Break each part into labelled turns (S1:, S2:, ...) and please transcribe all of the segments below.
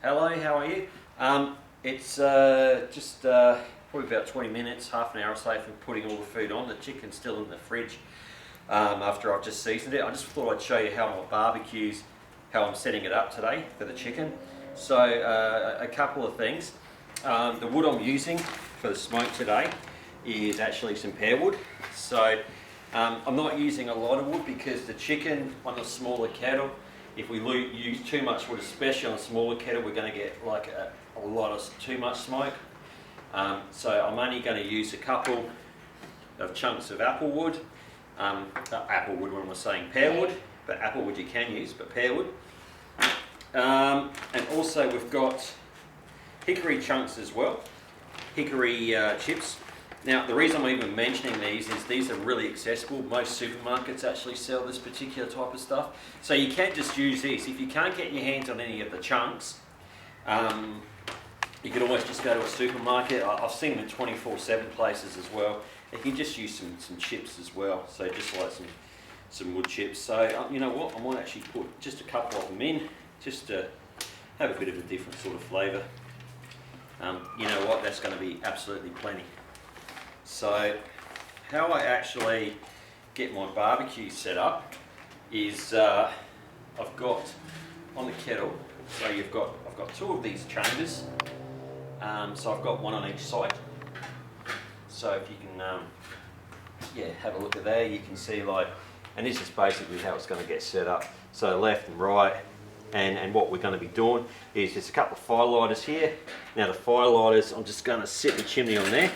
S1: Hello, how are you? It's just probably about 20 minutes, half an hour or so from putting all the food on. The chicken's still in the fridge after I've just seasoned it. I just thought I'd show you how my barbecues, how I'm setting it up today for the chicken. So a couple of things. The wood I'm using for the smoke today is actually some pear wood. So I'm not using a lot of wood because the chicken on a smaller kettle, if we use too much wood, especially on a smaller kettle, we're going to get like a lot of too much smoke. So I'm only going to use a couple of chunks of apple wood. Apple wood when we're saying pear wood, but apple wood you can use, but pear wood. And also we've got hickory chunks as well, hickory chips. Now the reason I'm even mentioning these is these are really accessible. Most supermarkets actually sell this particular type of stuff. So you can't just use this. If you can't get your hands on any of the chunks, you can always just go to a supermarket. I've seen them in 24/7 places as well. You can just use some chips as well. So just like some wood chips. So you know what, I might actually put just a couple of them in, just to have a bit of a different sort of flavour. You know what, that's going to be absolutely plenty. So how I actually get my barbecue set up is I've got on the kettle, so I've got two of these chambers, so I've got one on each side. So if you can have a look at there, you can see like, and this is basically how it's going to get set up. So left and right, and what we're going to be doing is just a couple of fire lighters here. Now the fire lighters, I'm just going to set the chimney on there.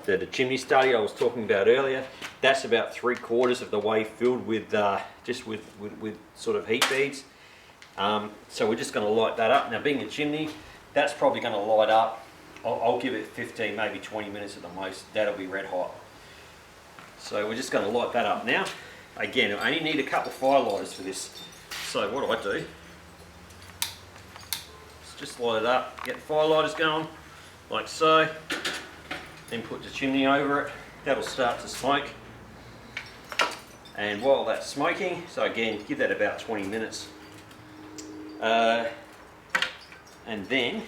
S1: The chimney study I was talking about earlier, that's about 3/4 of the way filled with just with sort of heat beads. So we're just going to light that up. Now being a chimney, that's probably going to light up. I'll give it 15, maybe 20 minutes at the most. That'll be red hot. So we're just going to light that up now. Again, I only need a couple of fire lighters for this. So what I do is just light it up, get the fire lighters going, like so. Then put the chimney over it. That'll start to smoke. And while that's smoking, so again, give that about 20 minutes. And then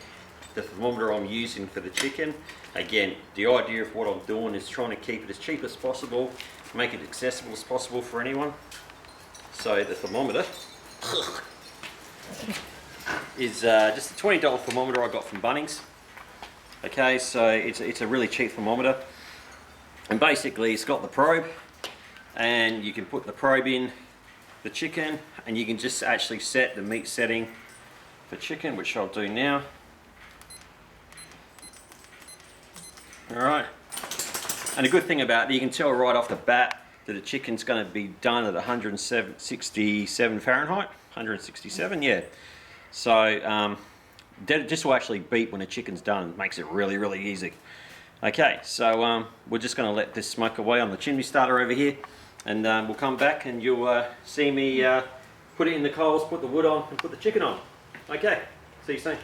S1: the thermometer I'm using for the chicken, again, the idea of what I'm doing is trying to keep it as cheap as possible, make it accessible as possible for anyone. So the thermometer is just a $20 thermometer I got from Bunnings. Okay, so it's a really cheap thermometer, and basically it's got the probe, and you can put the probe in the chicken, and you can just actually set the meat setting for chicken, which I'll do now. Alright, and a good thing about it, you can tell right off the bat that the chicken's going to be done at 167 Fahrenheit, 167, yeah. So this will actually beep when the chicken's done. It makes it really, really easy. Okay, so we're just going to let this smoke away on the chimney starter over here, and we'll come back and you'll see me put it in the coals, put the wood on, and put the chicken on. Okay, see you soon.